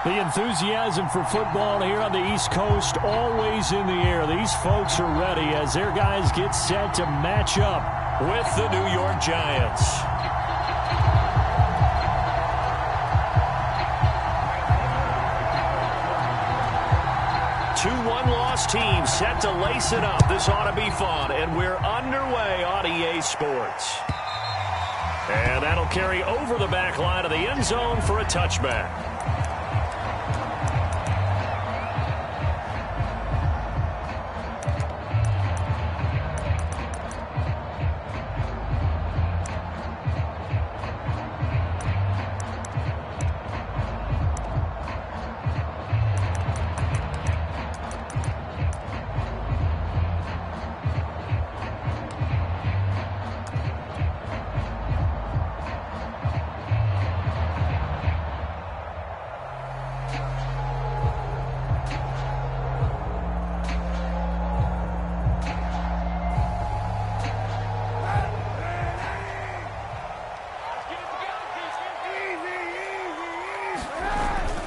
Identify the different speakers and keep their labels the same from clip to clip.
Speaker 1: The enthusiasm for football here on the East Coast always in the air. These folks are ready as their guys get set to match up with the New York Giants. Two one-loss teams set to lace it up. This ought to be fun, and we're underway on EA Sports. And that'll carry over the back line of the end zone for a touchback.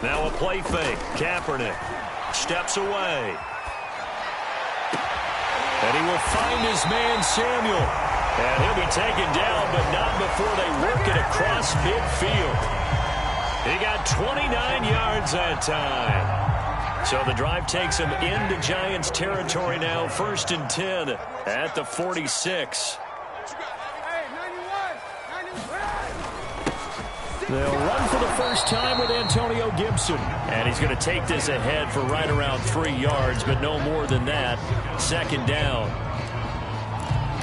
Speaker 1: Now a play fake. Kaepernick steps away. And he will find his man Samuel. And he'll be taken down, but not before they work it across midfield. He got 29 yards that time. So the drive takes him into Giants territory now. 1st and 10 at the 46. They'll run for the first time with Antonio Gibson. And he's going to take this ahead for right around 3 yards, but no more than that. 2nd down.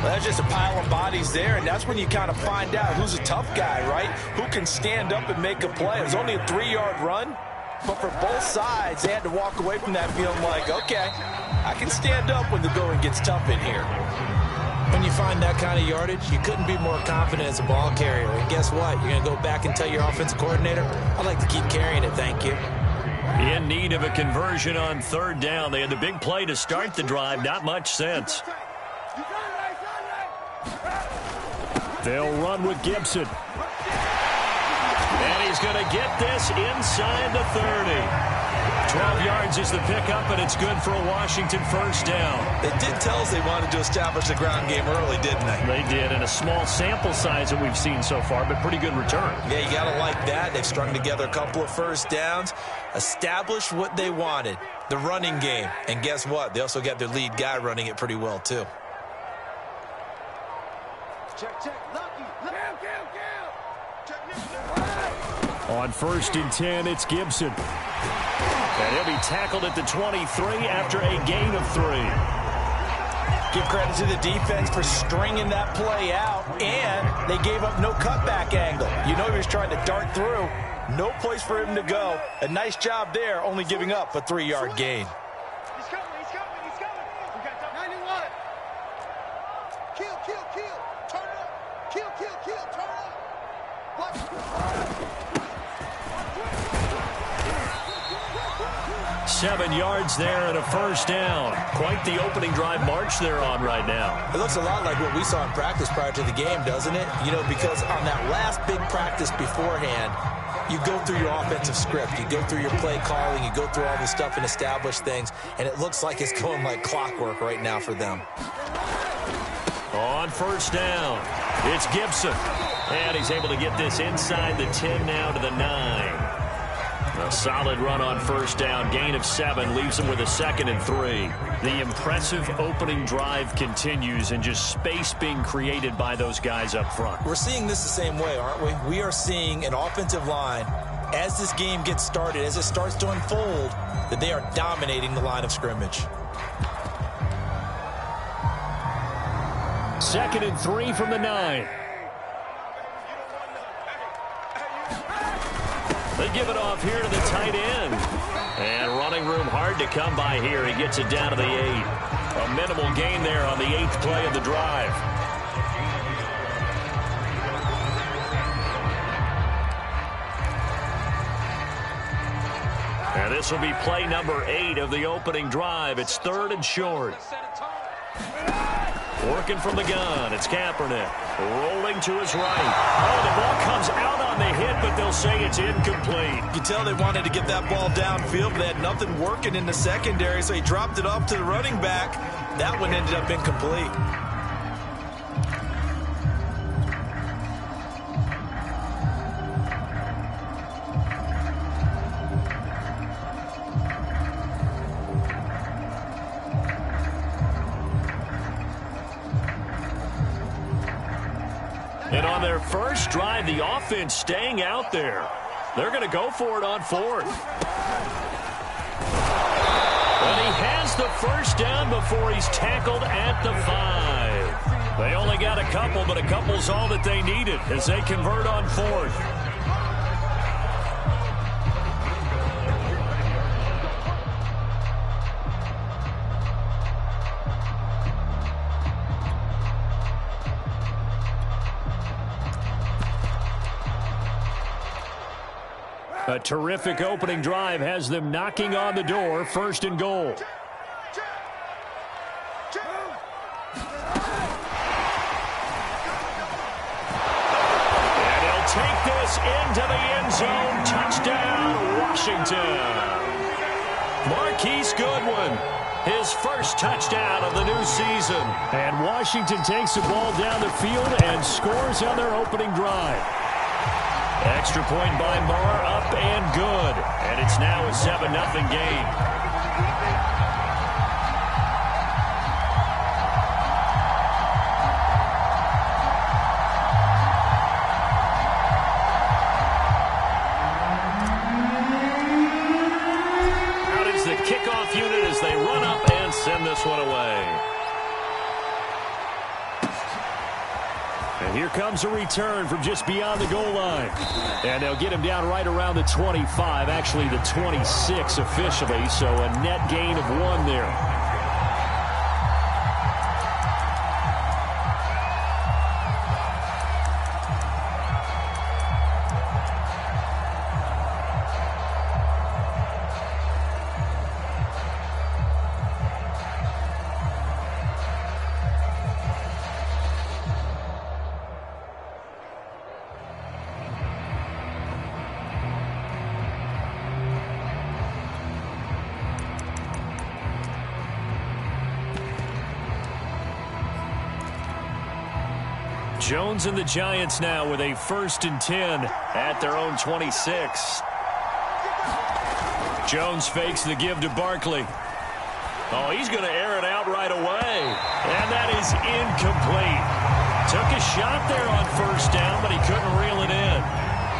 Speaker 2: Well, that's just a pile of bodies there, and that's when you kind of find out who's a tough guy, right? Who can stand up and make a play. It was only a 3-yard run, but for both sides, they had to walk away from that feeling like, okay, I can stand up when the going gets tough in here.
Speaker 3: When you find that kind of yardage, you couldn't be more confident as a ball carrier. And guess what? You're going to go back and tell your offensive coordinator, I'd like to keep carrying it, thank you.
Speaker 1: In need of a conversion on 3rd down. They had the big play to start the drive. Not much sense. They'll run with Gibson. And he's going to get this inside the 30. 12 yards is the pickup, and it's good for a Washington 1st down.
Speaker 2: They did tell us they wanted to establish the ground game early, didn't they?
Speaker 1: They did, and a small sample size that we've seen so far, but pretty good return.
Speaker 2: Yeah, you got to like that. They've strung together a couple of 1st downs, established what they wanted, the running game. And guess what? They also got their lead guy running it pretty well, too.
Speaker 4: Check. Lucky.
Speaker 1: On 1st and 10, it's Gibson. And he'll be tackled at the 23 after a gain of 3.
Speaker 2: Give credit to the defense for stringing that play out, and they gave up no cutback angle. You know he was trying to dart through. No place for him to go. A nice job there, only giving up a 3-yard gain.
Speaker 4: He's coming. We got 91. Kill. Turn it up. Kill. Turn it up. Watch.
Speaker 1: 7 yards there and a 1st down. Quite the opening drive march they're on right now.
Speaker 3: It looks a lot like what we saw in practice prior to the game, doesn't it? You know, because on that last big practice beforehand, you go through your offensive script. You go through your play calling. You go through all this stuff and establish things. And it looks like it's going like clockwork right now for them.
Speaker 1: On 1st down, it's Gibson. And he's able to get this inside the 10 now to the 9. A solid run on 1st down. Gain of 7 leaves him with a 2nd and 3. The impressive opening drive continues and just space being created by those guys up front.
Speaker 3: We're seeing this the same way, aren't we? We are seeing an offensive line, as this game gets started, as it starts to unfold, that they are dominating the line of scrimmage.
Speaker 1: 2nd and 3 from the 9. They give it off here to the tight end. And running room hard to come by here. He gets it down to the 8. A minimal gain there on the 8th play of the drive. And this will be play number 8 of the opening drive. It's 3rd and short. Working from the gun, it's Kaepernick. Rolling to his right. Oh, the ball comes out on the hit, but they'll say it's incomplete.
Speaker 2: You can tell they wanted to get that ball downfield, but they had nothing working in the secondary, so he dropped it off to the running back. That one ended up incomplete.
Speaker 1: And on their first drive, the offense staying out there. They're going to go for it on fourth. And he has the first down before he's tackled at the 5. They only got a couple, but a couple's all that they needed as they convert on fourth. A terrific opening drive has them knocking on the door, first and goal. And he'll take this into the end zone. Touchdown, Washington. Marquise Goodwin, his first touchdown of the new season. And Washington takes the ball down the field and scores on their opening drive. Extra point by Marr, up and good. And it's now a 7-0 game. Out is the kickoff unit as they run up and send this one away. And here comes a return from just beyond the goal line. And they'll get him down right around the 25, actually the 26 officially, so a net gain of 1 there. Jones and the Giants now with a 1st and 10 at their own 26. Jones fakes the give to Barkley. Oh, he's going to air it out right away. And that is incomplete. Took a shot there on 1st down, but he couldn't reel it in.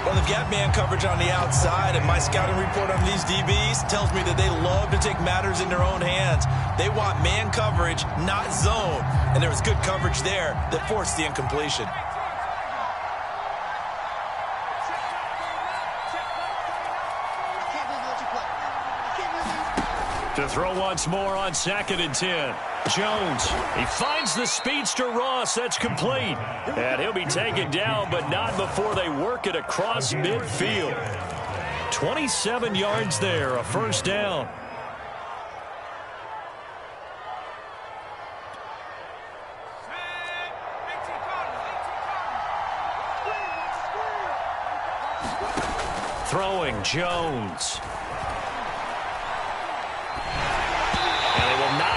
Speaker 2: Well, they've got man coverage on the outside, and my scouting report on these DBs tells me that they love to take matters in their own hands. They want man coverage, not zone. And there was good coverage there that forced the incompletion.
Speaker 1: To throw once more on 2nd and 10. Jones, he finds the speedster Ross. That's complete. And he'll be taken down, but not before they work it across midfield. 27 yards there, a 1st down. Throwing Jones.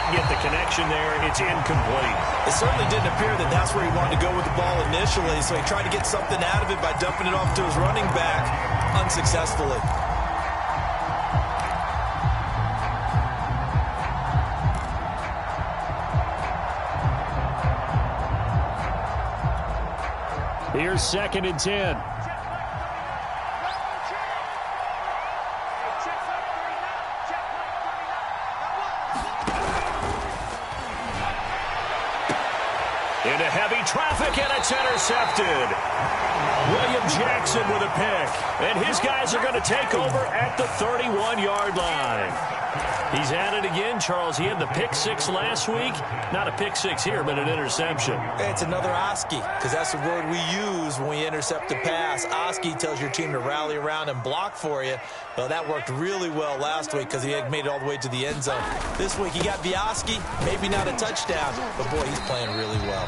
Speaker 1: Get the connection there. It's incomplete.
Speaker 2: It certainly didn't appear that that's where he wanted to go with the ball initially, so he tried to get something out of it by dumping it off to his running back unsuccessfully.
Speaker 1: Here's 2nd and 10. Into heavy traffic, and it's intercepted. William Jackson with a pick. And his guys are going to take over at the 31-yard line. He's at it again, Charles. He had the pick six last week. Not a pick six here, but an interception.
Speaker 3: It's another Oski, because that's the word we use when we intercept a pass. Oski tells your team to rally around and block for you. Well, that worked really well last week because he had made it all the way to the end zone. This week he got the Oski, maybe not a touchdown, but boy, he's playing really well.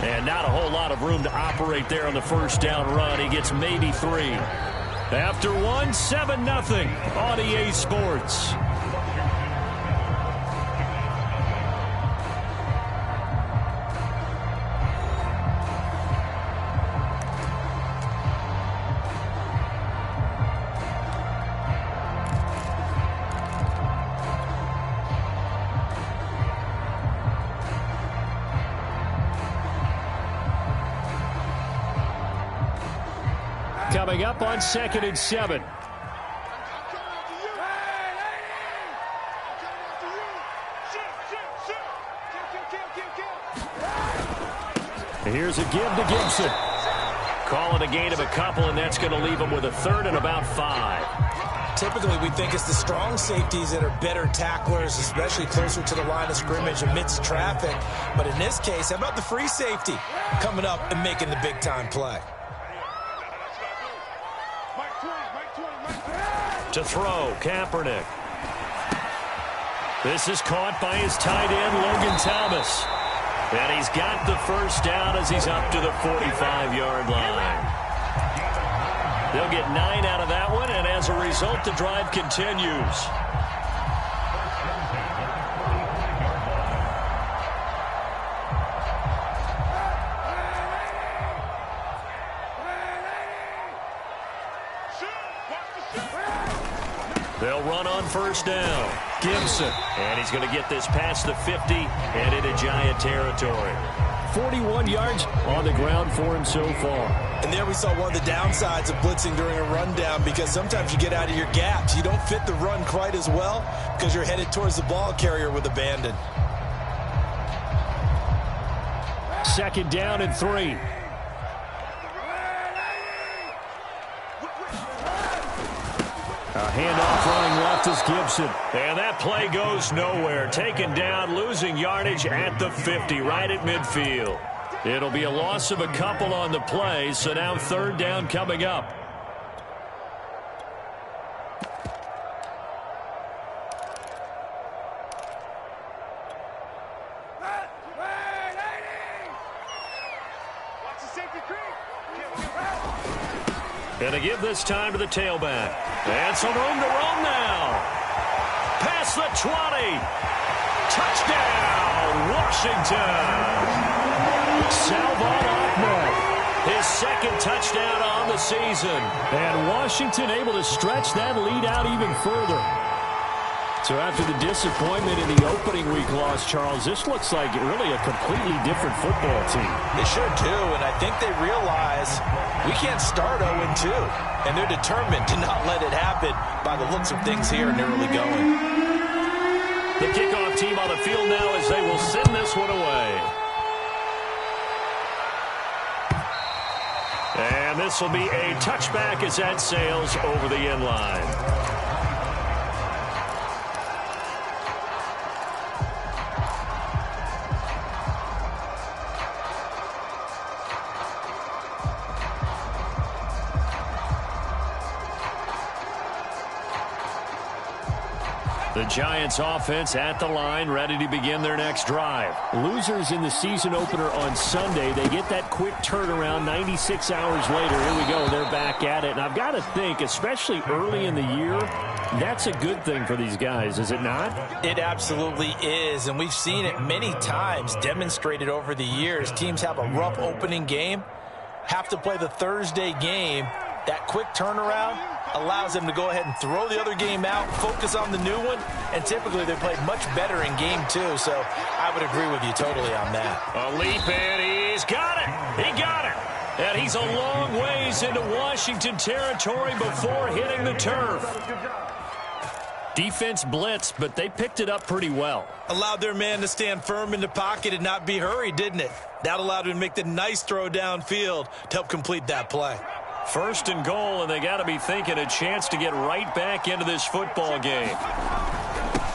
Speaker 1: And not a whole lot of room to operate there on the first down run. He gets maybe 3. After 1, 7-0 on EA Sports. Coming up on 2nd and 7. Here's a give to Gibson. Calling a gain of a couple, and that's going to leave him with a 3rd and about 5.
Speaker 3: Typically, we think it's the strong safeties that are better tacklers, especially closer to the line of scrimmage amidst traffic. But in this case, how about the free safety coming up and making the big-time play?
Speaker 1: To throw, Kaepernick. This is caught by his tight end, Logan Thomas. And he's got the first down as he's up to the 45-yard line. They'll get 9 out of that one, and as a result, the drive continues. They'll run on first down. Gibson. And he's going to get this past the 50 and into Giant territory. 41 yards on the ground for him so far.
Speaker 3: And there we saw one of the downsides of blitzing during a rundown, because sometimes you get out of your gaps. You don't fit the run quite as well because you're headed towards the ball carrier with abandon.
Speaker 1: 2nd down and 3. A handoff running left is Gibson. And that play goes nowhere. Taken down, losing yardage at the 50, right at midfield. It'll be a loss of a couple on the play, so now 3rd down coming up. And to give this time to the tailback. And some room to roam now. Past the 20. Touchdown, Washington. Salvon Ahmed, his 2nd touchdown on the season. And Washington able to stretch that lead out even further. So after the disappointment in the opening week loss, Charles, this looks like really a completely different football team.
Speaker 3: They sure do, and I think they realize we can't start 0-2, and they're determined to not let it happen by the looks of things here in the early going.
Speaker 1: The kickoff team on the field now as they will send this one away. And this will be a touchback as that sails over the end line. The Giants offense at the line, ready to begin their next drive. Losers in the season opener on Sunday, they get that quick turnaround 96 hours later. Here we go, they're back at it. And I've got to think, especially early in the year, that's a good thing for these guys, is it not?
Speaker 3: It absolutely is, and we've seen it many times demonstrated over the years. Teams have a rough opening game, have to play the Thursday game. That quick turnaround allows them to go ahead and throw the other game out, focus on the new one, and typically they play much better in game 2. So I would agree with you totally on that.
Speaker 1: A leap, and he's got it. He got it. And he's a long ways into Washington territory before hitting the turf. Defense blitzed, but they picked it up pretty well.
Speaker 3: Allowed their man to stand firm in the pocket and not be hurried, didn't it? That allowed him to make the nice throw downfield to help complete that play.
Speaker 1: 1st and goal, and they got to be thinking a chance to get right back into this football game.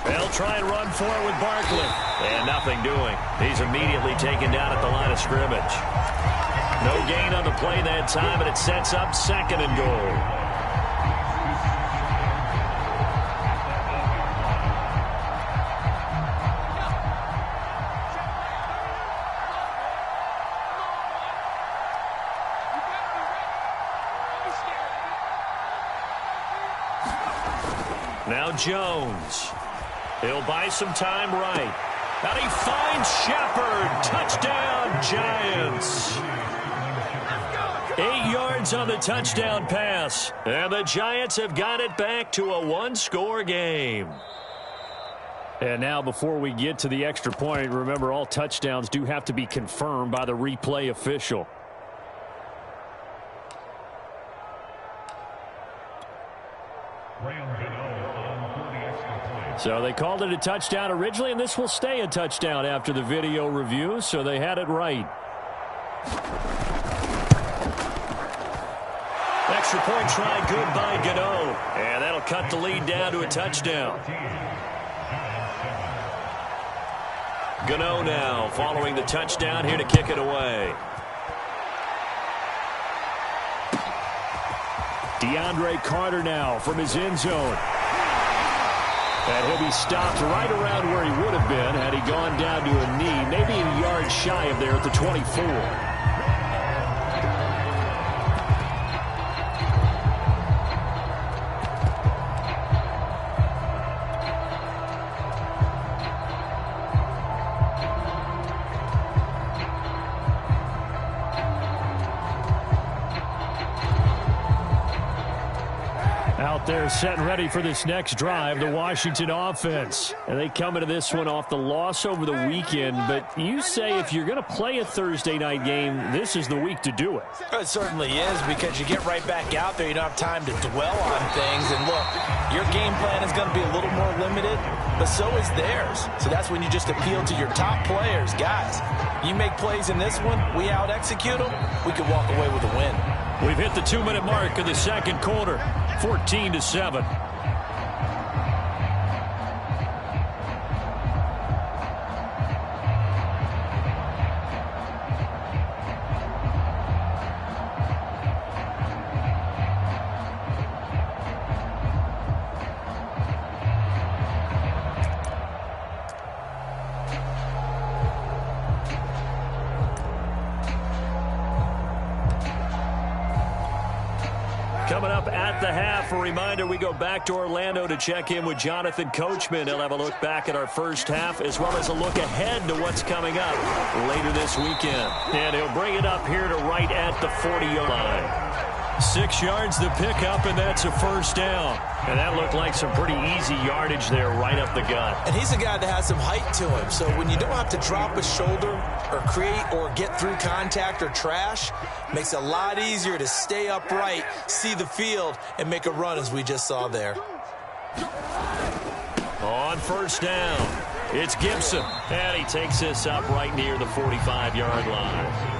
Speaker 1: They'll try and run for it with Barkley. And nothing doing. He's immediately taken down at the line of scrimmage. No gain on the play that time, and it sets up 2nd and goal. Now Jones. He'll buy some time right. And he finds Shepard. Touchdown, Giants. 8 yards on the touchdown pass. And the Giants have got it back to a 1-score game. And now before we get to the extra point, remember all touchdowns do have to be confirmed by the replay official. So they called it a touchdown originally, and this will stay a touchdown after the video review, so they had it right. Extra point try good by Gano, and that'll cut the lead down to a touchdown. Gano now following the touchdown here to kick it away. DeAndre Carter now from his end zone. And he'll be stopped right around where he would have been had he gone down to a knee, maybe a yard shy of there at the 24. Out there set and ready for this next drive, the Washington offense. And they come into this one off the loss over the weekend. But you say if you're going to play a Thursday night game, this is the week to do it.
Speaker 2: It certainly is, because you get right back out there. You don't have time to dwell on things. And look, your game plan is going to be a little more limited, but so is theirs. So that's when you just appeal to your top players. Guys, you make plays in this one, we out-execute them, we can walk away with a win.
Speaker 1: We've hit the 2-minute mark of the second quarter, 14-7. Coming up at the half, a reminder, we go back to Orlando to check in with Jonathan Coachman. He'll have a look back at our first half as well as a look ahead to what's coming up later this weekend. And he'll bring it up here to right at the 40-yard line. 6 yards the pickup, and that's a first down. And that looked like some pretty easy yardage there right up the gut.
Speaker 3: And he's a guy that has some height to him, so when you don't have to drop a shoulder or create or get through contact or trash, makes it a lot easier to stay upright, see the field, and make a run as we just saw there.
Speaker 1: On first down, it's Gibson, and he takes this up right near the 45-yard line.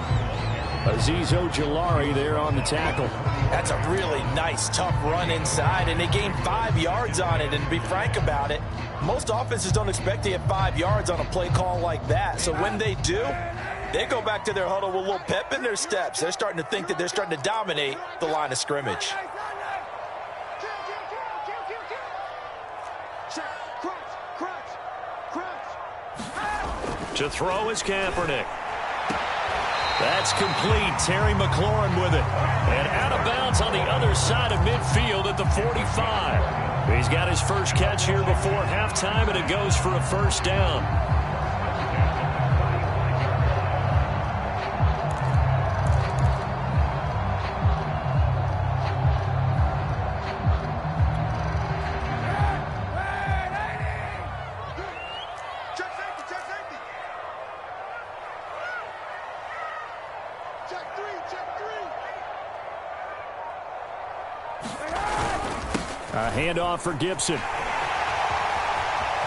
Speaker 1: Azeez Ojulari there on the tackle.
Speaker 2: That's a really nice, tough run inside, and they gained 5 yards on it. And to be frank about it, most offenses don't expect to get 5 yards on a play call like that. So when they do, they go back to their huddle with a little pep in their steps. They're starting to think that they're starting to dominate the line of scrimmage.
Speaker 1: To throw is Kaepernick. That's complete. Terry McLaurin with it. And out of bounds on the other side of midfield at the 45. He's got his first catch here before halftime, and it goes for a first down. A handoff for Gibson.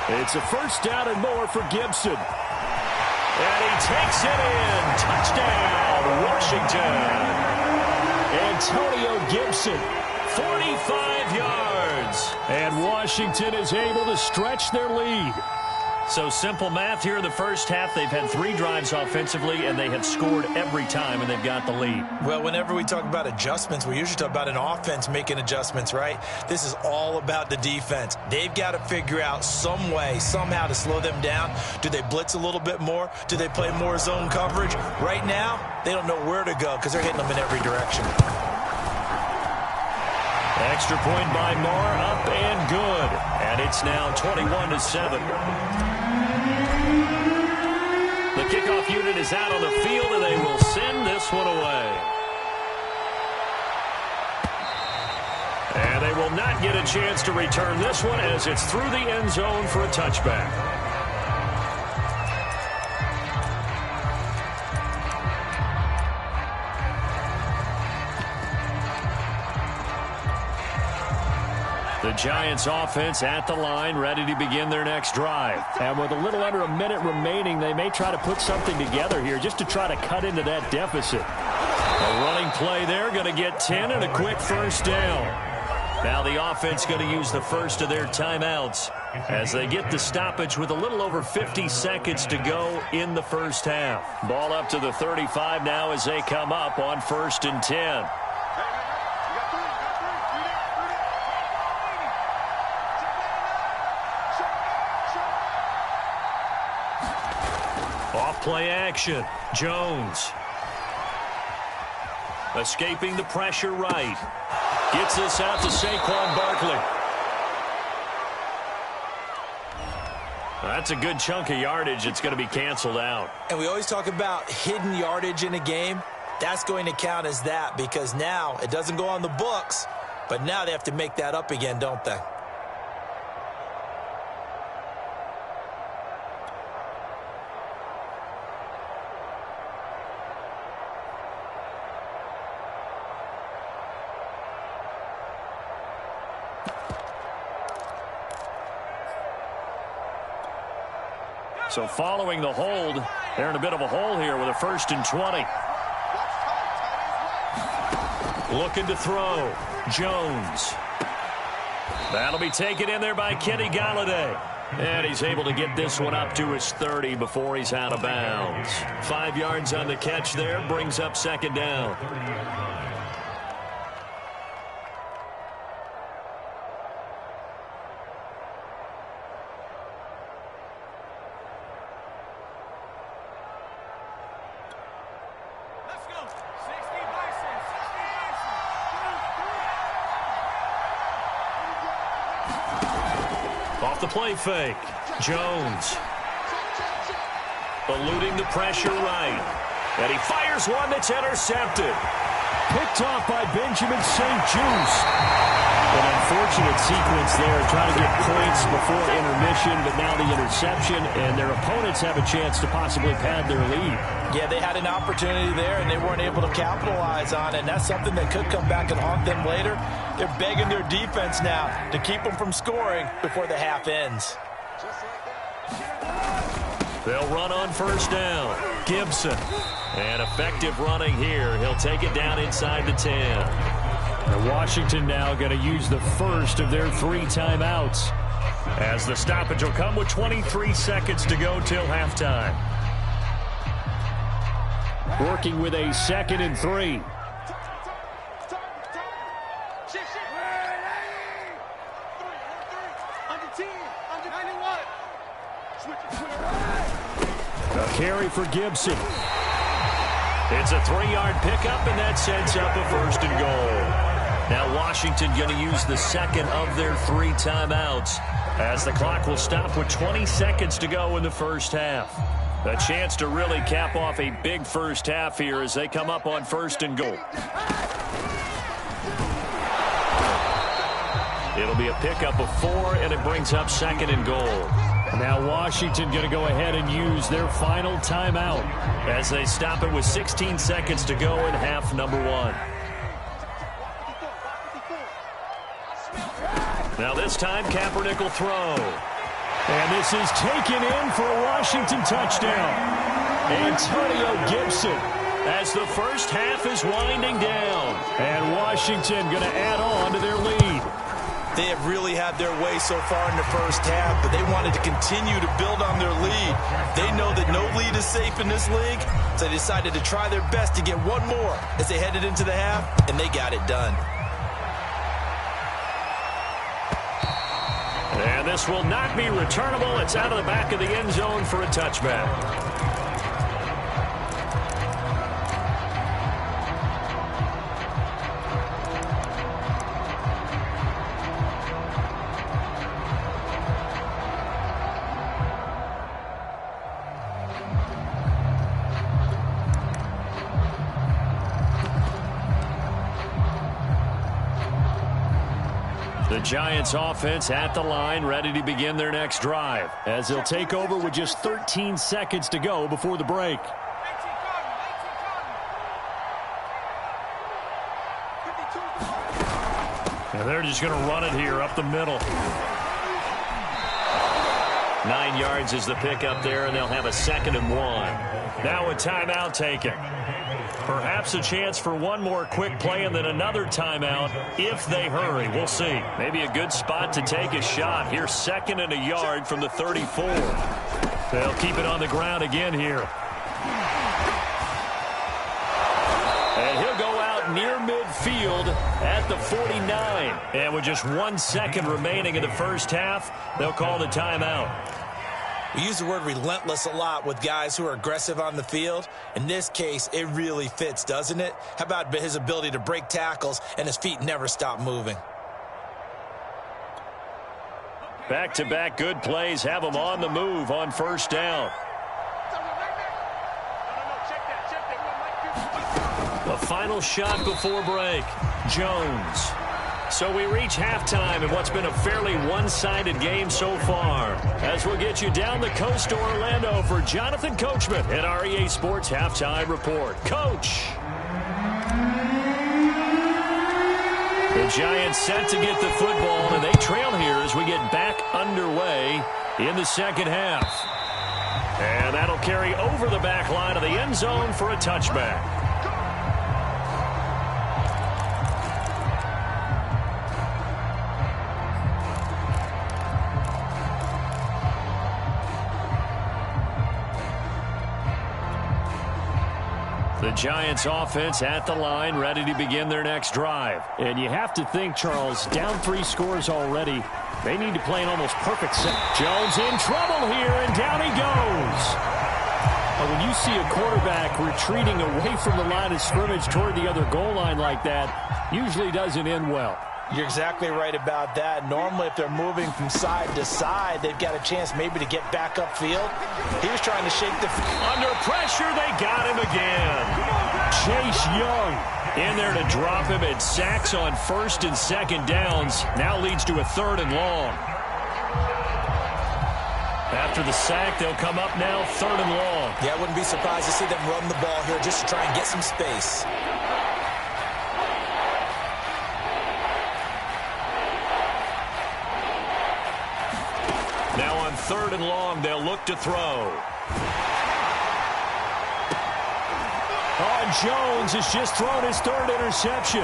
Speaker 1: It's a first down and more for Gibson. And he takes it in. Touchdown, Washington. Antonio Gibson, 45 yards. And Washington is able to stretch their lead. So simple math here in the first half. They've had 3 drives offensively, and they have scored every time, and they've got the lead.
Speaker 3: Well, whenever we talk about adjustments, we usually talk about an offense making adjustments, right? This is all about the defense. They've got to figure out some way, somehow to slow them down. Do they blitz a little bit more? Do they play more zone coverage? Right now, they don't know where to go because they're hitting them in every direction.
Speaker 1: Extra point by Moore, up and good. And it's now 21-7. The kickoff unit is out on the field, and they will send this one away. And they will not get a chance to return this one as it's through the end zone for a touchback. The Giants offense at the line, ready to begin their next drive. And with a little under a minute remaining, they may try to put something together here just to try to cut into that deficit. A running play there, going to get 10 and a quick first down. Now the offense going to use the first of their timeouts as they get the stoppage with a little over 50 seconds to go in the first half. Ball up to the 35 now as they come up on 1st and 10. Play action. Jones. Escaping the pressure right. Gets this out to Saquon Barkley. That's a good chunk of yardage. It's going to be canceled out.
Speaker 3: And we always talk about hidden yardage in a game. That's going to count as that because now it doesn't go on the books, but now they have to make that up again, don't they?
Speaker 1: So following the hold, they're in a bit of a hole here with a 1st and 20. Looking to throw. Jones. That'll be taken in there by Kenny Golladay. And he's able to get this one up to his 30 before he's out of bounds. 5 yards on the catch there, brings up 2nd down. Off the play fake. Jones. Eluding the pressure right. And he fires one that's intercepted. Picked off by Benjamin St. Juice. An unfortunate sequence there, trying to get points before intermission, but now the interception, and their opponents have a chance to possibly pad their lead.
Speaker 3: Yeah, they had an opportunity there, and they weren't able to capitalize on it, and that's something that could come back and haunt them later. They're begging their defense now to keep them from scoring before the half ends.
Speaker 1: They'll run on 1st down. Gibson. And effective running here. He'll take it down inside the 10. And Washington now going to use the first of their 3 timeouts, as the stoppage will come with 23 seconds to go till halftime. Working with a 2nd and 3. A carry for Gibson. It's a 3-yard pickup, and that sets up a 1st and goal. Now Washington going to use the 2nd of their 3 timeouts, as the clock will stop with 20 seconds to go in the first half. A chance to really cap off a big first half here as they come up on 1st and goal. It'll be a pickup of 4, and it brings up 2nd and goal. Now Washington going to go ahead and use their final timeout as they stop it with 16 seconds to go in half number 1. Now this time Kaepernick will throw. And this is taken in for a Washington touchdown. Antonio Gibson, as the first half is winding down. And Washington going to add on to their lead.
Speaker 3: They have really had their way so far in the first half, but they wanted to continue to build on their lead. They know that no lead is safe in this league, so they decided to try their best to get one more as they headed into the half, and they got it done.
Speaker 1: And this will not be returnable. It's out of the back of the end zone for a touchback. The Giants offense at the line, ready to begin their next drive, as they'll take over with just 13 seconds to go before the break. And they're just going to run it here up the middle. 9 yards is the pickup there, and they'll have a 2nd and 1. Now a timeout taken. Perhaps a chance for one more quick play and then another timeout if they hurry. We'll see. Maybe a good spot to take a shot. Here's 2nd and a yard from the 34. They'll keep it on the ground again here. And he'll go out near midfield at the 49. And with just 1 second remaining in the first half, they'll call the timeout.
Speaker 3: We use the word relentless a lot with guys who are aggressive on the field. In this case, it really fits, doesn't it? How about his ability to break tackles and his feet never stop moving?
Speaker 1: Back-to-back good plays have them on the move on first down. The final shot before break. Jones. So we reach halftime in what's been a fairly one-sided game so far. As we'll get you down the coast to Orlando for Jonathan Coachman at our EA Sports Halftime Report. Coach. The Giants set to get the football, and they trail here as we get back underway in the second half. And that'll carry over the back line of the end zone for a touchback. The Giants offense at the line, ready to begin their next drive. And you have to think, Charles, down 3 scores already. They need to play an almost perfect set. Jones in trouble here, and down he goes. When you see a quarterback retreating away from the line of scrimmage toward the other goal line like that, usually doesn't end well.
Speaker 3: You're exactly right about that. Normally, if they're moving from side to side, they've got a chance maybe to get back upfield. He was trying to shake the...
Speaker 1: Under pressure, they got him again. Chase Young in there to drop him at sacks on 1st and 2nd downs. Now leads to a 3rd and long. After the sack, they'll come up now 3rd and long.
Speaker 3: Yeah, I wouldn't be surprised to see them run the ball here just to try and get some space.
Speaker 1: Now on 3rd and long, they'll look to throw. Jones has just thrown his 3rd interception.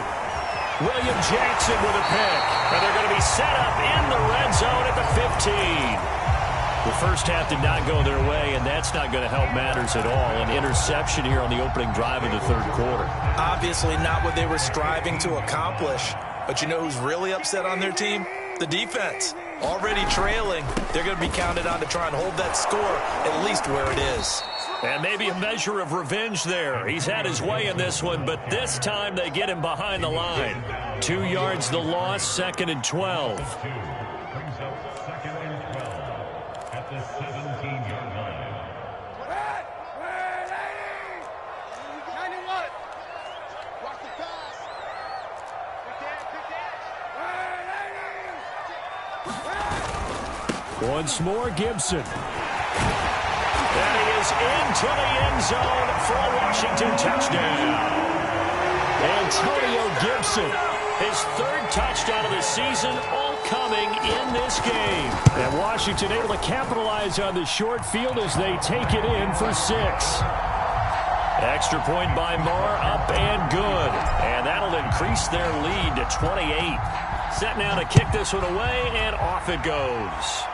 Speaker 1: William Jackson with a pick. And they're going to be set up in the red zone at the 15. The first half did not go their way, and that's not going to help matters at all. An interception here on the opening drive of the 3rd quarter.
Speaker 3: Obviously not what they were striving to accomplish. But you know who's really upset on their team? The defense. Already trailing. They're going to be counted on to try and hold that score at least where it is.
Speaker 1: And maybe a measure of revenge there. He's had his way in this one, but this time they get him behind the line. 2 yards the loss, 2nd and 12. Once more, Gibson. And he is into the end zone for a Washington touchdown. Antonio Gibson, his 3rd touchdown of the season, all coming in this game. And Washington able to capitalize on the short field as they take it in for 6. Extra point by Marr, up and good. And that'll increase their lead to 28. Set now to kick this one away, and off it goes.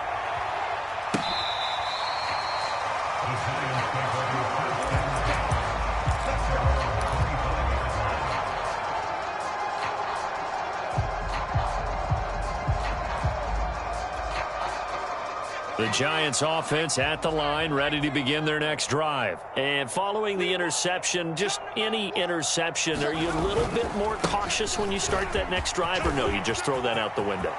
Speaker 1: The Giants offense at the line, ready to begin their next drive. And following the interception, just any interception, are you a little bit more cautious when you start that next drive, or no, you just throw that out the window?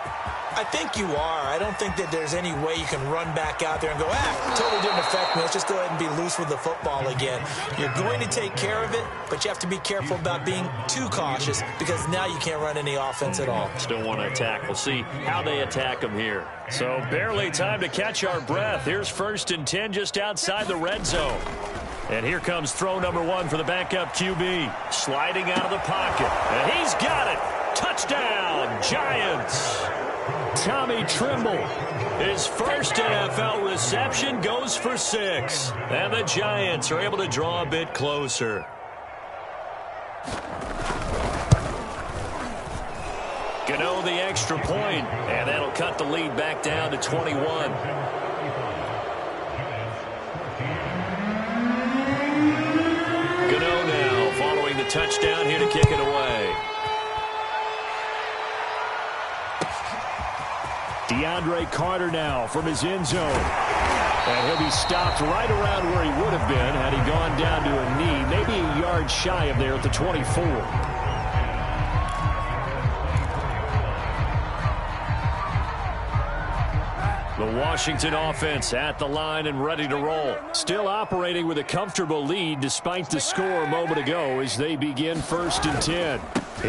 Speaker 3: I think you are. I don't think that there's any way you can run back out there and go, totally didn't affect me. Let's just go ahead and be loose with the football again. You're going to take care of it, but you have to be careful about being too cautious because now you can't run any offense at all.
Speaker 1: Still want to attack. We'll see how they attack them here. So barely time to catch our breath. Here's 1st and 10 just outside the red zone. And here comes throw number 1 for the backup QB. Sliding out of the pocket. And he's got it. Touchdown, Giants. Tommy Trimble, his first NFL reception, goes for 6. And the Giants are able to draw a bit closer. Gano the extra point, and that'll cut the lead back down to 21. Gano now following the touchdown here to kick it away. DeAndre Carter now from his end zone. And he'll be stopped right around where he would have been had he gone down to a knee, maybe a yard shy of there at the 24. The Washington offense at the line and ready to roll. Still operating with a comfortable lead despite the score a moment ago as they begin 1st and 10.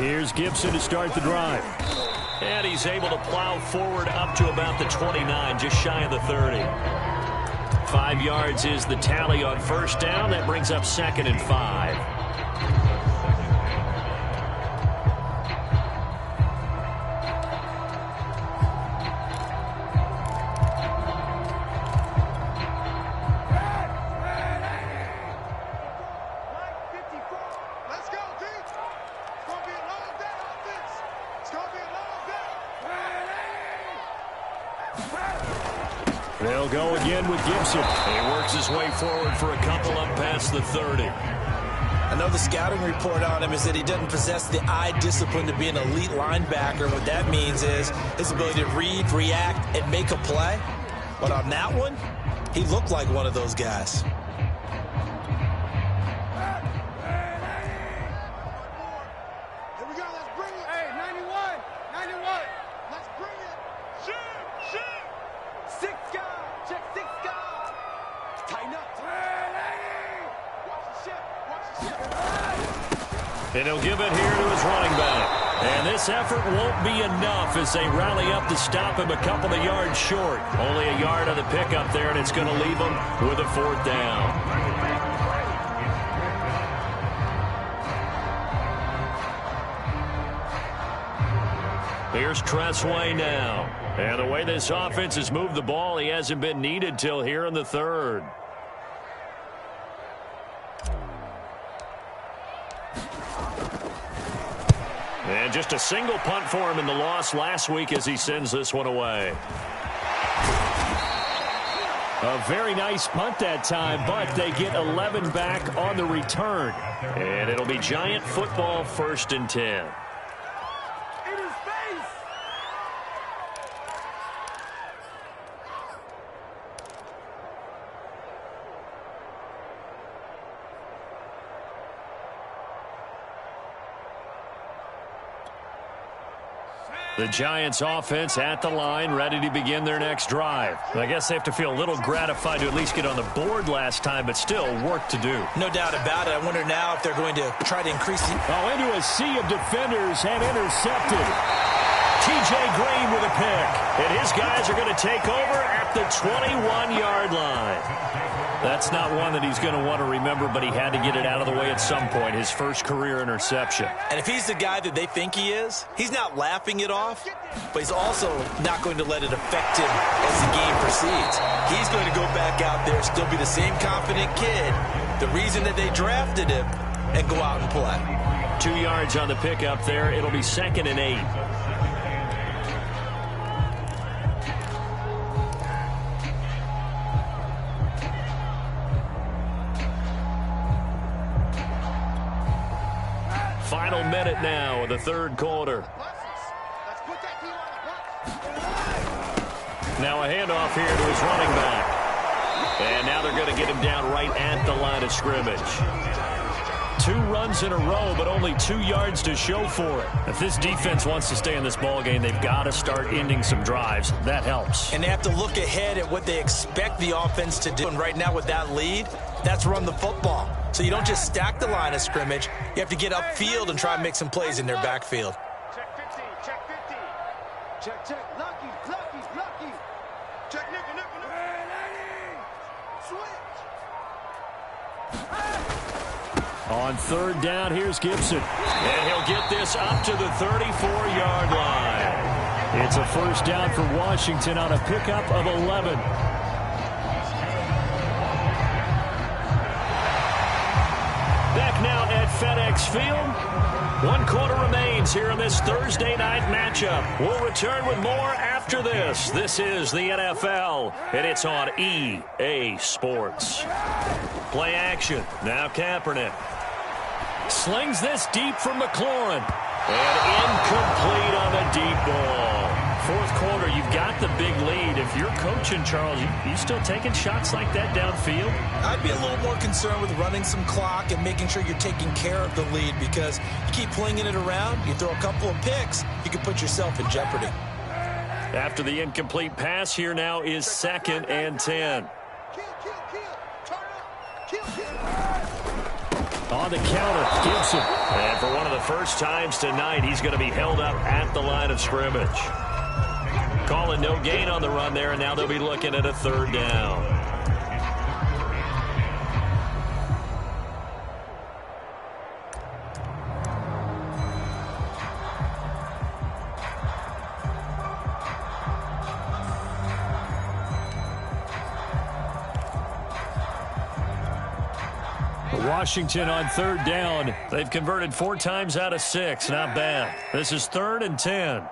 Speaker 1: Here's Gibson to start the drive. And he's able to plow forward up to about the 29, just shy of the 30. 5 yards is the tally on 1st down. That brings up 2nd and 5. They'll go again with Gibson. He works his way forward for a couple up past the 30.
Speaker 3: I know the scouting report on him is that he doesn't possess the eye discipline to be an elite linebacker. What that means is his ability to read, react, and make a play. But on that one, he looked like one of those guys.
Speaker 1: And he'll give it here to his running back. And this effort won't be enough as they rally up to stop him a couple of yards short. Only a yard on the pickup there, and it's going to leave him with a 4th down. Here's Tressway now. And the way this offense has moved the ball, he hasn't been needed till here in the 3rd. And just a single punt for him in the loss last week as he sends this one away. A very nice punt that time, but they get 11 back on the return. And it'll be Giant football 1st and 10. The Giants offense at the line, ready to begin their next drive. I guess they have to feel a little gratified to at least get on the board last time, but still work to do.
Speaker 3: No doubt about it. I wonder now if they're going to try to increase the...
Speaker 1: Oh, into a sea of defenders and intercepted. T.J. Green with a pick. And his guys are going to take over at the 21-yard line. That's not one that he's going to want to remember, but he had to get it out of the way at some point, his first career interception.
Speaker 3: And if he's the guy that they think he is, he's not laughing it off, but he's also not going to let it affect him as the game proceeds. He's going to go back out there, still be the same confident kid, the reason that they drafted him, and go out and play.
Speaker 1: 2 yards on the pickup there. It'll be 2nd and 8. Final minute now of the third quarter. Now a handoff here to his running back. And now they're going to get him down right at the line of scrimmage. 2 runs in a row, but only 2 yards to show for it. If this defense wants to stay in this ballgame, they've got to start ending some drives. That helps.
Speaker 3: And they have to look ahead at what they expect the offense to do. And right now with that lead, that's run the football. So you don't just stack the line of scrimmage. You have to get upfield and try and make some plays in their backfield.
Speaker 4: Check 50, check 50. Check, check, lucky, lucky, lucky. Check nickel, nickel, nickel. Switch.
Speaker 1: On third down, here's Gibson. And he'll get this up to the 34-yard line. It's a first down for Washington on a pickup of 11. Back now at FedEx Field. 1 quarter remains here in this Thursday night matchup. We'll return with more after this. This is the NFL, and it's on EA Sports. Play action. Now Kaepernick. Slings this deep from McLaurin. And incomplete on the deep ball. Fourth quarter, you've got the big lead. If you're coaching, Charles, you still taking shots like that downfield?
Speaker 3: I'd be a little more concerned with running some clock and making sure you're taking care of the lead, because you keep flinging it around, you throw a couple of picks, you can put yourself in jeopardy.
Speaker 1: After the incomplete pass, here now is 2nd and 10.
Speaker 4: Kill, kill, kill. Turn up. Kill, kill.
Speaker 1: On the counter, Gibson. And for one of the first times tonight, he's going to be held up at the line of scrimmage. Calling no gain on the run there, and now they'll be looking at a third down. Washington on third down. They've converted 4 times out of 6. Not bad. This is 3rd and 10.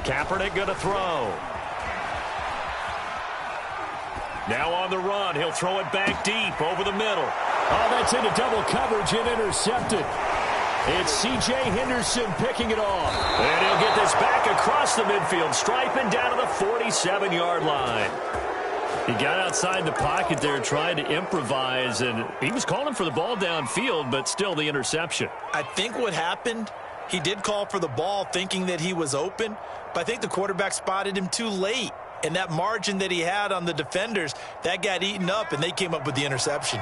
Speaker 1: Kaepernick going to throw. Now on the run. He'll throw it back deep over the middle. Oh, that's into double coverage and intercepted. It's C.J. Henderson picking it off. And he'll get this back across the midfield stripe and down to the 47-yard line. He got outside the pocket there trying to improvise, and he was calling for the ball downfield, but still the interception.
Speaker 3: I think what happened, he did call for the ball thinking that he was open, but I think the quarterback spotted him too late. And that margin that he had on the defenders, that got eaten up, and they came up with the interception.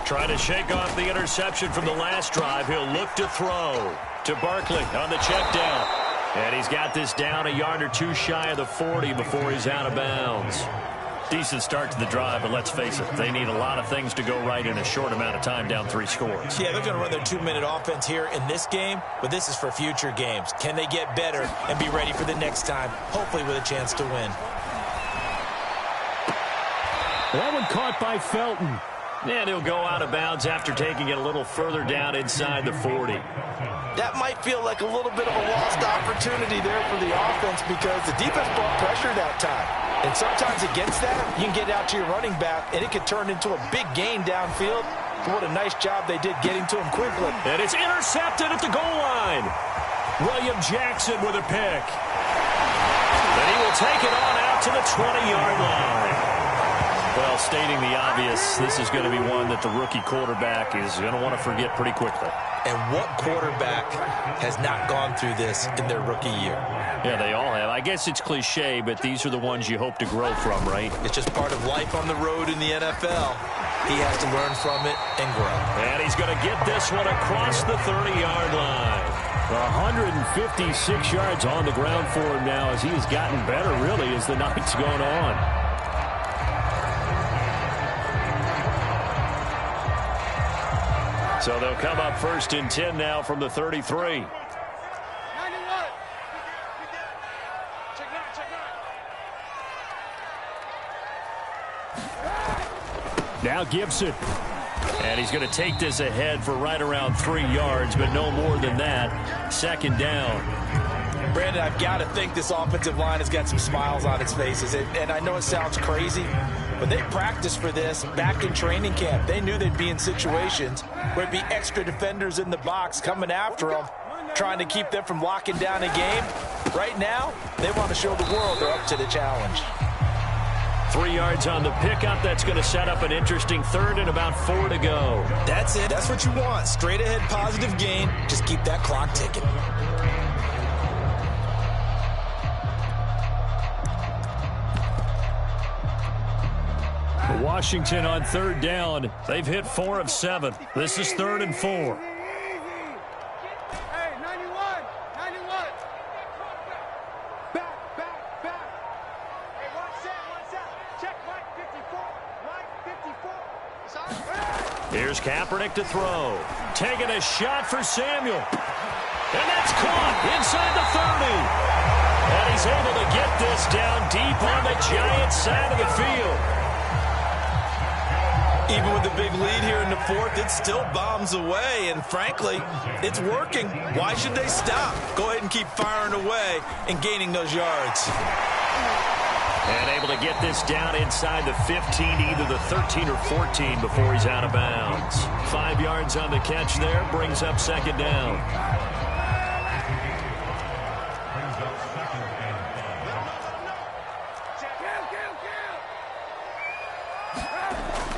Speaker 1: Trying to shake off the interception from the last drive. He'll look to throw to Barkley on the check down. And he's got this down a yard or 2 shy of the 40 before he's out of bounds. Decent start to the drive, but let's face it, they need a lot of things to go right in a short amount of time, down 3 scores.
Speaker 3: Yeah, they're going to run their 2-minute offense here in this game, but this is for future games. Can they get better and be ready for the next time, hopefully with a chance to win?
Speaker 1: That one caught by Felton. And he'll go out of bounds after taking it a little further down inside the 40.
Speaker 3: That might feel like a little bit of a lost opportunity there for the offense, because the defense brought pressure that time. And sometimes against that, you can get out to your running back, and it could turn into a big gain downfield. But what a nice job they did getting to him quickly.
Speaker 1: And it's intercepted at the goal line. William Jackson with a pick. And he will take it on out to the 20-yard line. Well, stating the obvious, this is going to be one that the rookie quarterback is going to want to forget pretty quickly.
Speaker 3: And what quarterback has not gone through this in their rookie year?
Speaker 1: Yeah, they all have. I guess it's cliche, but these are the ones you hope to grow from, right?
Speaker 3: It's just part of life on the road in the NFL. He has to learn from it and grow.
Speaker 1: And he's going to get this one across the 30-yard line. 156 yards on the ground for him now as he has gotten better, really, as the night's gone on. So they'll come up 1st and 10 now from the 33. Now Gibson. And he's going to take this ahead for right around 3 yards, but no more than that. 2nd down.
Speaker 2: Brandon, I've got to think this offensive line has got some smiles on its faces. And I know it sounds crazy, but they practiced for this back in training camp. They knew they'd be in situations where it'd be extra defenders in the box coming after them, trying to keep them from locking down a game. Right now, they want to show the world they're up to the challenge.
Speaker 1: 3 yards on the pickup. That's going to set up an interesting 3rd and about 4 to go.
Speaker 3: That's it. That's what you want. Straight ahead positive gain. Just keep that clock ticking.
Speaker 1: Washington on 3rd down. They've hit 4 of 7. This is 3rd and 4. Here's Kaepernick to throw. Taking a shot for Samuel. And that's caught inside the 30. And he's able to get this down deep on the Giants side of the field.
Speaker 3: Even with the big lead here in the 4th, it still bombs away. And frankly, it's working. Why should they stop? Go ahead and keep firing away and gaining those yards.
Speaker 1: And able to get this down inside the 15, either the 13 or 14 before he's out of bounds. 5 yards on the catch there, brings up 2nd down.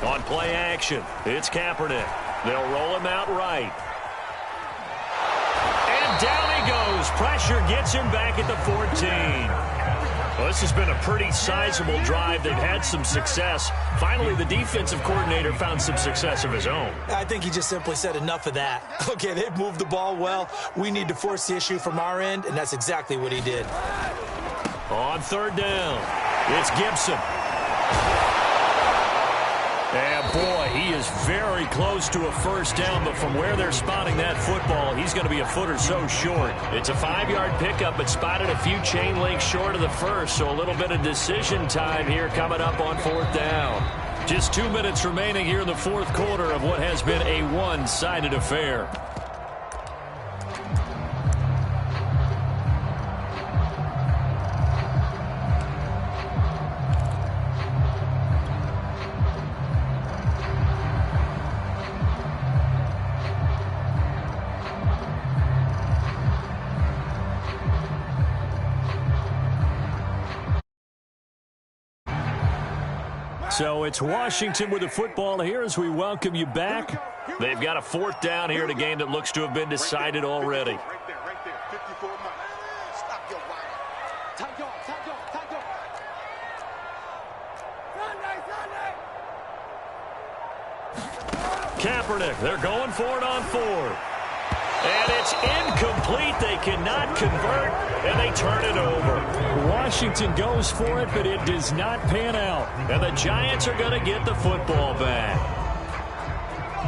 Speaker 1: On play action, it's Kaepernick. They'll roll him out right. And down he goes. Pressure gets him back at the 14. Well, this has been a pretty sizable drive. They've had some success. Finally, the defensive coordinator found some success of his own.
Speaker 3: I think he just simply said enough of that. Okay, they've moved the ball well. We need to force the issue from our end, and that's exactly what he did.
Speaker 1: On 3rd down, it's Gibson. And, boy, he is very close to a 1st down, but from where they're spotting that football, he's going to be a foot or so short. It's a 5-yard pickup, but spotted a few chain links short of the 1st, so a little bit of decision time here coming up on 4th down. Just 2 minutes remaining here in the 4th quarter of what has been a one-sided affair. So it's Washington with the football here as we welcome you back. They've got a 4th down here in a game that looks to have been decided already.
Speaker 4: Right there. 54 miles. Stop your whining. Time go.
Speaker 1: Kaepernick, they're going for it on 4. And it's incomplete. They cannot convert, and they turn it over. Washington goes for it, but it does not pan out. And the Giants are going to get the football back.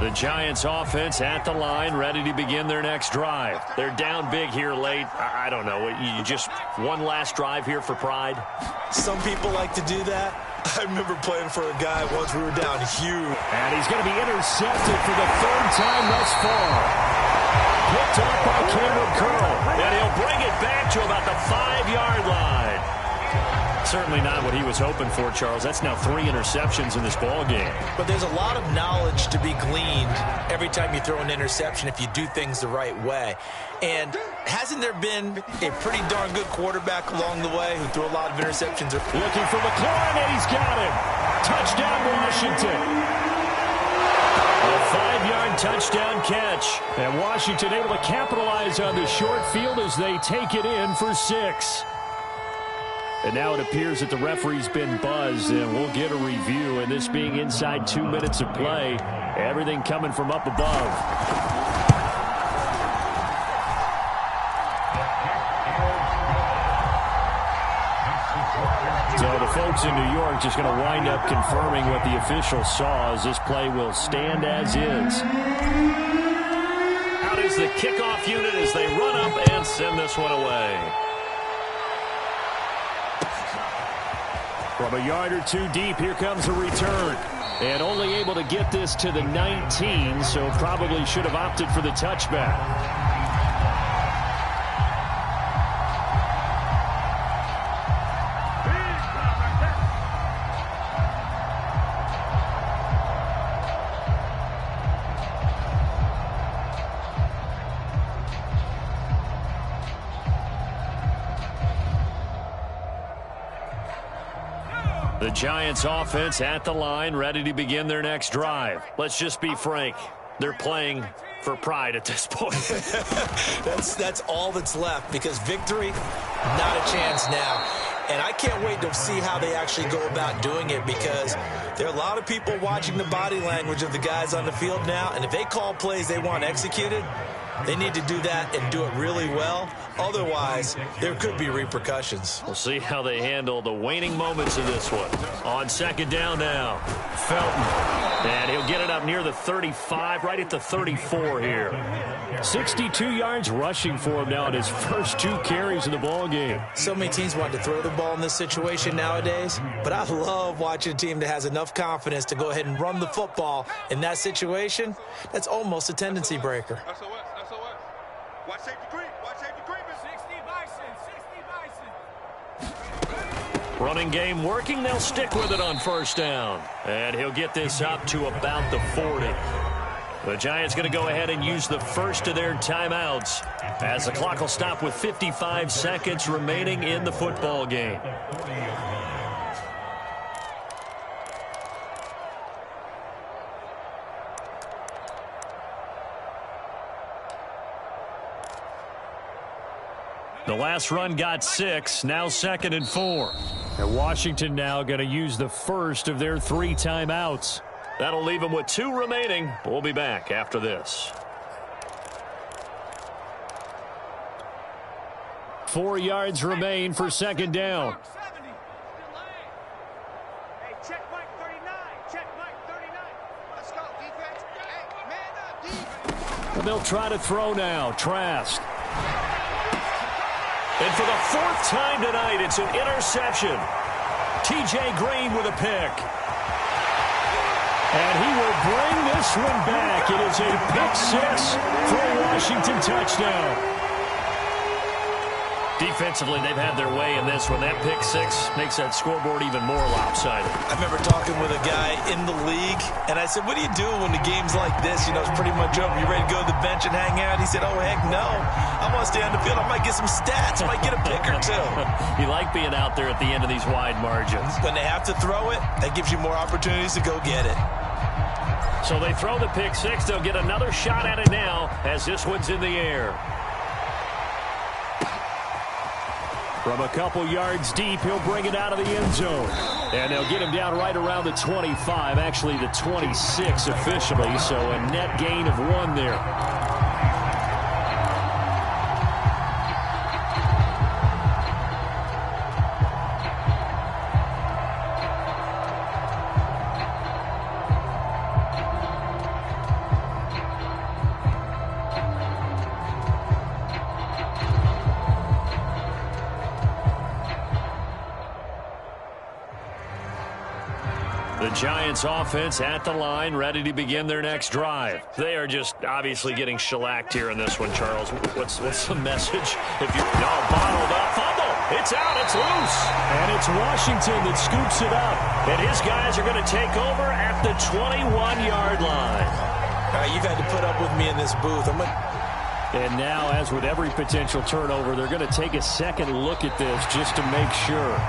Speaker 1: The Giants offense at the line, ready to begin their next drive. They're down big here late. I don't know. You just one last drive here for pride?
Speaker 3: Some people like to do that. I remember playing for a guy once we were down huge.
Speaker 1: And he's going to be intercepted for the 3rd time thus far. Picked up by Cameron Curl, and he'll bring it back to about the 5-yard line. Certainly not what he was hoping for, Charles. That's now 3 interceptions in this ball game.
Speaker 3: But there's a lot of knowledge to be gleaned every time you throw an interception if you do things the right way. And hasn't there been a pretty darn good quarterback along the way who threw a lot of interceptions?
Speaker 1: Looking for McLaurin, and he's got him. Touchdown, Washington. A 5-yard touchdown catch. And Washington able to capitalize on the short field as they take it in for 6. And now it appears that the referee's been buzzed, and we'll get a review. And this being inside 2 minutes of play, everything coming from up above. So the folks in New York just going to wind up confirming what the official saw, as this play will stand as is. Out is the kickoff unit as they run up and send this one away. From a yard or two deep, here comes a return. And only able to get this to the 19, so probably should have opted for the touchback. The Giants offense at the line, ready to begin their next drive. Let's just be frank. They're playing for pride at this point.
Speaker 3: That's all that's left, because victory, not a chance now. And I can't wait to see how they actually go about doing it, because there are a lot of people watching the body language of the guys on the field now, and if they call plays they want executed, they need to do that and do it really well. Otherwise, there could be repercussions.
Speaker 1: We'll see how they handle the waning moments of this one. On second down now, Felton. And he'll get it up near the 35, right at the 34 here. 62 yards rushing for him now in his first 2 carries of the ball game.
Speaker 3: So many teams want to throw the ball in this situation nowadays, but I love watching a team that has enough confidence to go ahead and run the football in that situation. That's almost a tendency breaker.
Speaker 4: Watch safety creep. Watch safety creeping.
Speaker 5: 60 Bison.
Speaker 1: Running game working. They'll stick with it on first down. And he'll get this up to about the 40. The Giants going to go ahead and use the first of their timeouts, as the clock will stop with 55 seconds remaining in the football game. The last run got 6, now 2nd and 4. And Washington now going to use the first of their 3 timeouts. That'll leave them with 2 remaining. We'll be back after this. 4 yards remain for second down.
Speaker 4: Hey, check Mike 39. Check Mike 39. Let's go, defense. Hey, man up, defense.
Speaker 1: And they'll try to throw now. Trask. And for the 4th time tonight, it's an interception. T.J. Green with a pick. And he will bring this one back. It is a pick 6 for a Washington touchdown. Defensively, they've had their way in this one. That pick 6 makes that scoreboard even more lopsided.
Speaker 3: I remember talking with a guy in the league, and I said, what do you do when the game's like this? You know, it's pretty much over. You ready to go to the bench and hang out? He said, oh, heck no. I want to stay on the field. I might get some stats. I might get a pick or 2.
Speaker 1: You like being out there at the end of these wide margins.
Speaker 3: When they have to throw it, that gives you more opportunities to go get it.
Speaker 1: So they throw the pick 6. They'll get another shot at it now, as this one's in the air. From a couple yards deep, he'll bring it out of the end zone. And they'll get him down right around the 25, actually the 26 officially, so a net gain of 1 there. The Giants offense at the line, ready to begin their next drive. They are just obviously getting shellacked here in this one, Charles. What's the message? If you're bottled up, fumble. It's out. It's loose. And it's Washington that scoops it up. And his guys are going to take over at the 21-yard line.
Speaker 3: All right, you've had to put up with me in this booth.
Speaker 1: And now, as with every potential turnover, they're going to take a second look at this just to make sure.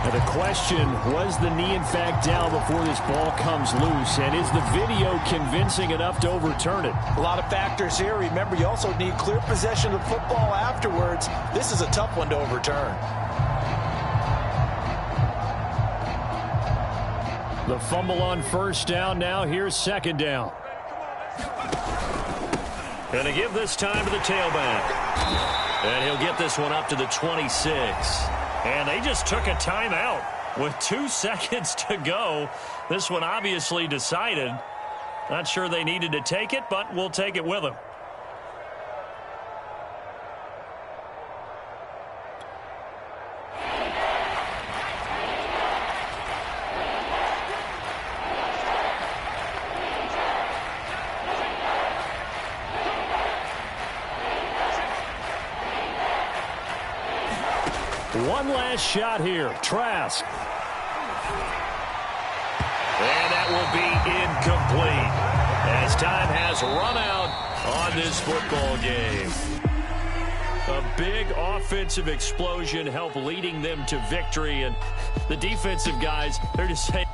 Speaker 1: And The question, was the knee in fact down before this ball comes loose? And is the video convincing enough to overturn it?
Speaker 2: A lot of factors here. Remember, you also need clear possession of the football afterwards. This is a tough one to overturn.
Speaker 1: The fumble on first down. Now here's second down. Going to give this time to the tailback. And he'll get this one up to the 26. And they just took a timeout with 2 seconds to go. This one obviously decided. Not sure they needed to take it, but we'll take it with them. One last shot here. Trask. And that will be incomplete as time has run out on this football game. A big offensive explosion helped leading them to victory. And the defensive guys, they're just saying,